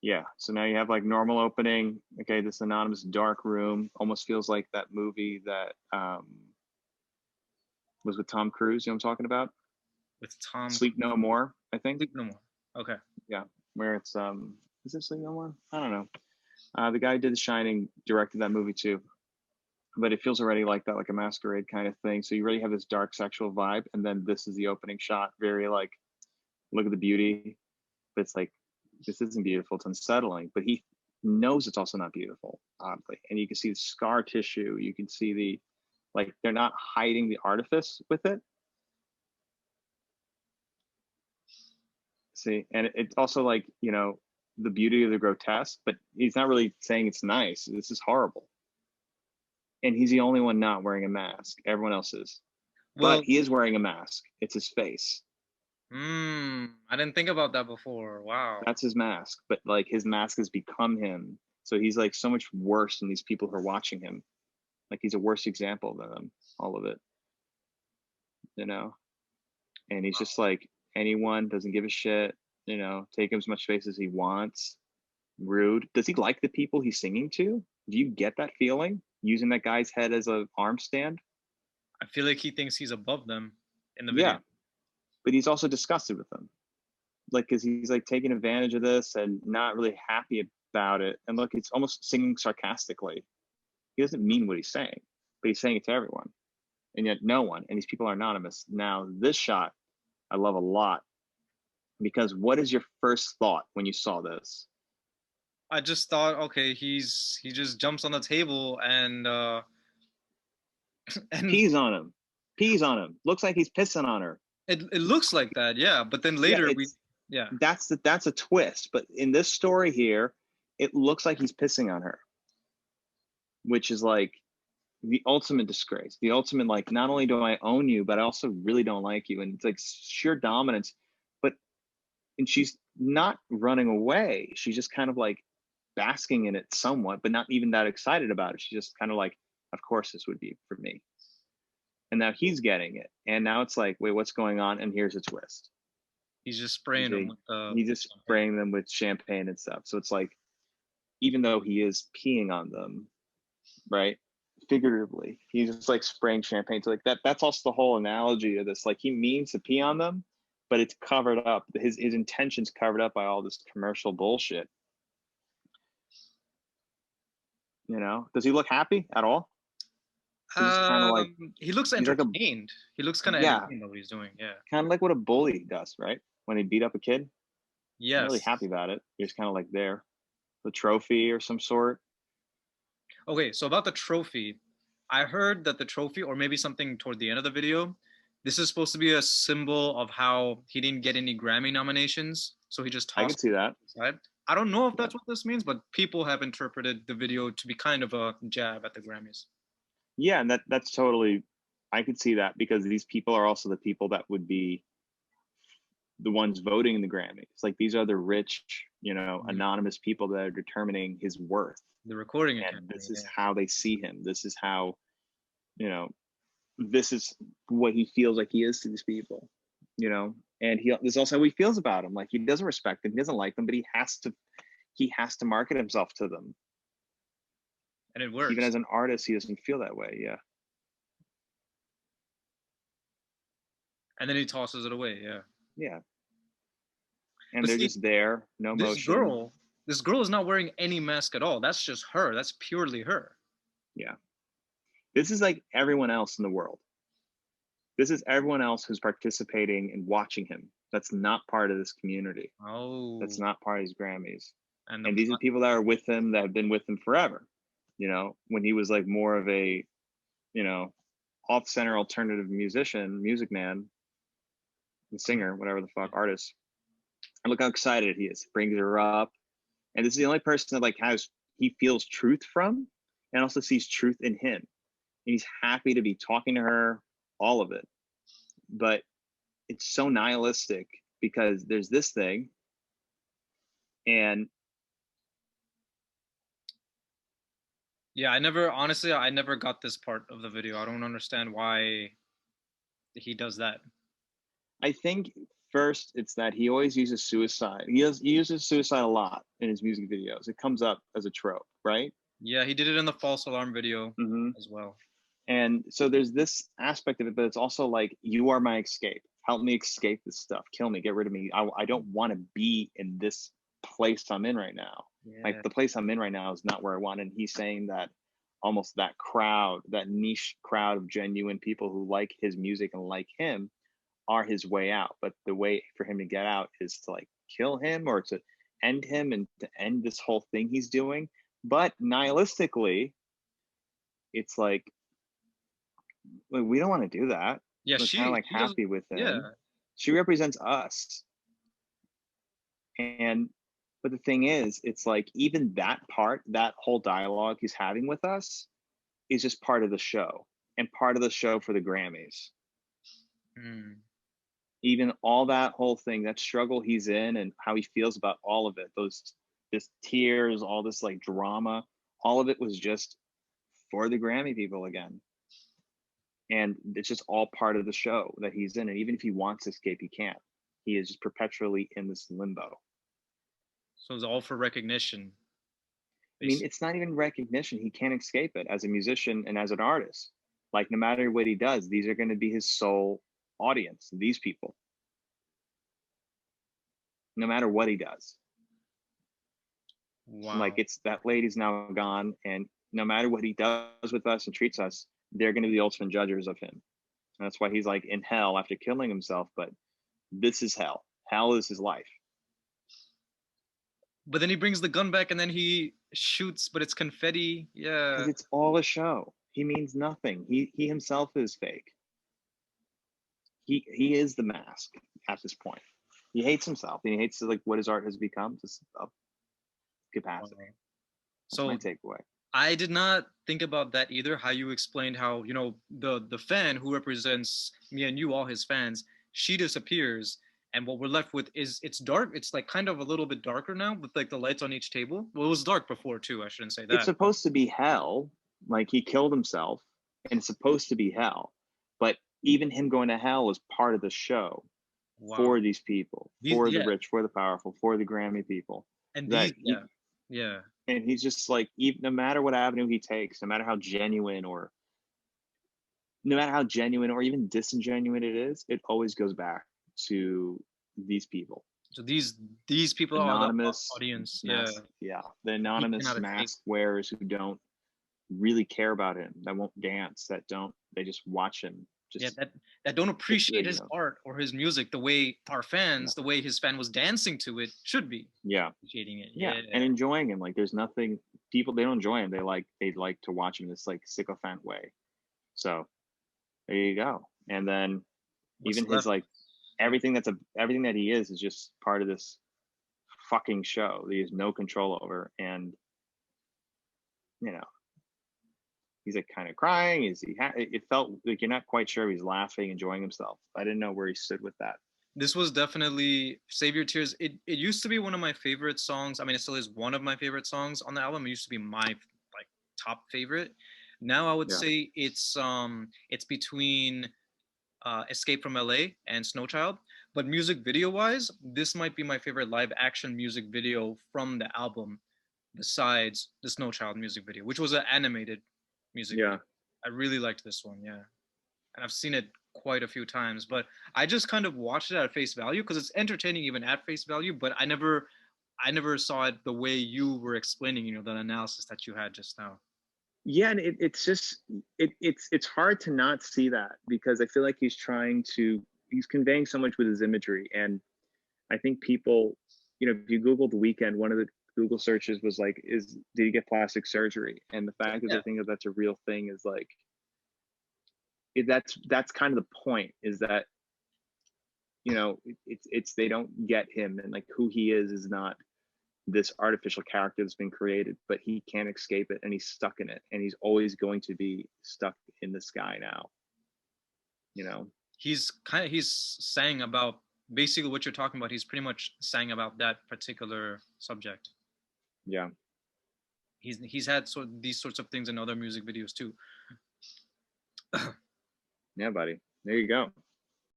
Yeah. So now you have like normal opening. Okay, this anonymous dark room almost feels like that movie that was with Tom Cruise. You know what I'm talking about? With Tom Sleep No More, I think. Sleep No More. Okay. Yeah, where it's is it Sleep No More? I don't know. The guy who did The Shining directed that movie too, but it feels already like that, like a masquerade kind of thing. So you already have this dark sexual vibe, and then this is the opening shot, very like look at the beauty, but it's like this isn't beautiful, it's unsettling. But he knows it's also not beautiful, oddly, and you can see the scar tissue, you can see the like they're not hiding the artifice with it. See, and it's also like the beauty of the grotesque, but he's not really saying it's nice. This is horrible, and he's the only one not wearing a mask. Everyone else is, but Well, he is wearing a mask. It's his face. I didn't think about that before. Wow. That's his mask, but like his mask has become him. So he's like so much worse than these people who are watching him. Like he's a worse example than them. All of it, you know. And he's just like anyone doesn't give a shit. Take him as much space as he wants. Rude. Does he like the people he's singing to? Do you get that feeling using that guy's head as an arm stand? I feel like he thinks he's above them in the video. Yeah, but he's also disgusted with them, like because he's like taking advantage of this and not really happy about it. And look, it's almost singing sarcastically. He doesn't mean what he's saying, but he's saying it to everyone, and yet no one. And these people are anonymous. Now, this shot I love a lot because what is your first thought when you saw this? I just thought, okay, he just jumps on the table and and Pees on him. Pees on him. Looks like he's pissing on her. it looks like that, yeah. But then Yeah, later we, it's yeah, that's a twist. But in this story here, it looks like he's pissing on her, which is like the ultimate disgrace. The ultimate like not only do I own you, but I also really don't like you. And it's like sheer dominance. But and she's not running away. She's just kind of like basking in it somewhat, but not even that excited about it. She's just kind of like, of course this would be for me. And now he's getting it. And now it's like, wait, what's going on? And here's a twist. he's just spraying him with He's just champagne. spraying them with champagne and stuff. So it's like, even though he is peeing on them, right? Figuratively, he's just like spraying champagne. So like that's also the whole analogy of this. Like he means to pee on them, but it's covered up. His intentions covered up by all this commercial bullshit. Does he look happy at all? He's just kind of like He looks he's like a entertained. He looks kind of yeah, entertained by what he's doing. Yeah. kind of like what a bully does, right? When he beat up a kid, not really happy Yes. about it. He's kind of like there, the trophy or some sort. Okay, so about the trophy, I heard that the trophy, or maybe something toward the end of the video, this is supposed to be a symbol of how he didn't get any Grammy nominations, so he just I tossed could see that. it aside. I don't know if Yeah, that's what this means, but people have interpreted the video to be kind of a jab at the Grammys. yeah, and that's totally. I could see that because these people are also the people that would be the ones voting in the Grammys. Like these are the rich, Mhm. anonymous people that are determining his worth, The recording and academy, this is yeah. how they see him. This is how, you know, this is what he feels like he is to these people, and this is also how he feels about them. Like he doesn't respect them, he doesn't like them, but he has to market himself to them. And it Even works. as an artist, he doesn't feel that way. Yeah, And then he tosses it away, yeah. yeah, and But they're see, just there, no this motion. girl, this girl is not wearing any mask at all. That's just her. That's purely her. Yeah, this is like everyone else in the world. This is everyone else who's participating and watching him. That's not part of this community. That's Oh, not part of his Grammys. and the And these are people that are with him, that have been with him forever. When he was like more of a, you know, off center alternative musician, music man, and singer, whatever the fuck, artist. And look how excited he is. Brings her up. And this is the only person that like he feels truth from and also sees truth in him. And he's happy to be talking to her, all of it. But it's so nihilistic because there's this thing, and Yeah, I never got this part of the video. I don't understand why he does that. I think First, it's that he always uses suicide. He uses suicide a lot in his music videos. It comes up as a trope, right? Yeah, he did it in the false alarm video Hmm. as well. And so there's this aspect of it, but it's also like, you are my escape. Help me escape this stuff. Kill me. Get rid of me. I don't want to be in this place I'm in right now. Like, Yeah. the place I'm in right now is not where I want. And he's saying that almost that crowd, that niche crowd of genuine people who like his music and like him, are his way out. But the way for him to get out is to like kill him, or to end him, and to end this whole thing he's doing. But nihilistically, it's like, we don't want to do that. Yeah, We're kind of like she doesn't. happy with Yeah. him. She represents us. And but the thing is, it's like, even that part, that whole dialogue he's having with us, is just part of the show, and part of the show for the Grammys. Mm. Even all that whole thing, that struggle he's in, and how he feels about all of it, this tears, all this like drama, all of it was just for the Grammy people again. And it's just all part of the show that he's in. And even if he wants to escape, he can't. He is just perpetually in this limbo. So it's all for recognition, I mean, basically. it's not even recognition. He can't escape it as a musician and as an artist. Like, no matter what he does, these are going to be his sole audience, these people, no matter what he does. Like, Wow. it's that lady's now gone, and no matter what he does with us and treats us, they're going to be the ultimate judges of him. And that's why he's like in hell after killing himself. But this is hell. Hell is his life. But then he brings the gun back and then he shoots, but it's confetti. Because Yeah. it's all a show. He means nothing. He himself is fake. He is the mask at this point. He hates himself. He hates like what his art has become, just a capacity. Wow. That's my So takeaway. I did not think about that either. How you explained how, the fan who represents me and you, all his fans, she disappears, and what we're left with is it's dark. It's like kind of a little bit darker now with like the lights on each table. Well, it was dark before too. I shouldn't say It's that. supposed to be hell. Like, he killed himself, and it's supposed to be hell. But even him going to hell is part of the show Wow. for these people, These, for the yeah, rich, for the powerful, for the Grammy people. and That these, yeah, yeah. and he's just like, even no matter what avenue he takes, no matter how genuine or even disingenuine it is, it always goes back to these people. So these people are the Anonymous audience. Yeah, mask, yeah, the he anonymous cannot escape. mask wearers who don't really care about him, that won't dance, they just watch him, Yeah, just that don't appreciate you his know, art or his music the way our fans, no, the way his fan was dancing to it, should be yeah, appreciating it. yeah, Yeah. and enjoying him. Like, there's nothing, people, they don't enjoy him, they like to watch him in this like sycophant way. So there you go. And then What's even his left? like, Yeah. everything that he is just part of this fucking show that he has no control over. And you know, he's like kind of crying. It felt like you're not quite sure if he's laughing, enjoying himself. I didn't know where he stood with that. This was definitely Save Your Tears. It used to be one of my favorite songs. I mean, it still is one of my favorite songs on the album. It used to be my like top favorite. Now I would Yeah, say it's between Escape from LA and Snow Child. But music video wise, this might be my favorite live action music video from the album, besides the Snow Child music video, which was an animated music yeah. video. I really liked this one, yeah. And I've seen it quite a few times, but I just kind of watched it at face value because it's entertaining even at face value, but I never saw it the way you were explaining, the analysis that you had just now. Yeah, and it's just it's hard to not see that, because I feel like he's conveying so much with his imagery. And I think people, if you Google the Weeknd, one of the Google searches was like, did he get plastic surgery? And the fact that Yeah. they think that that's a real thing is like, that's kind of the point, is that it's they don't get him, and like who he is not this artificial character that's been created, but he can't escape it, and he's stuck in it, and he's always going to be stuck in the sky now. You know? He's saying about basically what you're talking about. He's pretty much saying about that particular subject. Yeah. He's had these sorts of things in other music videos too. Yeah, buddy. There you go.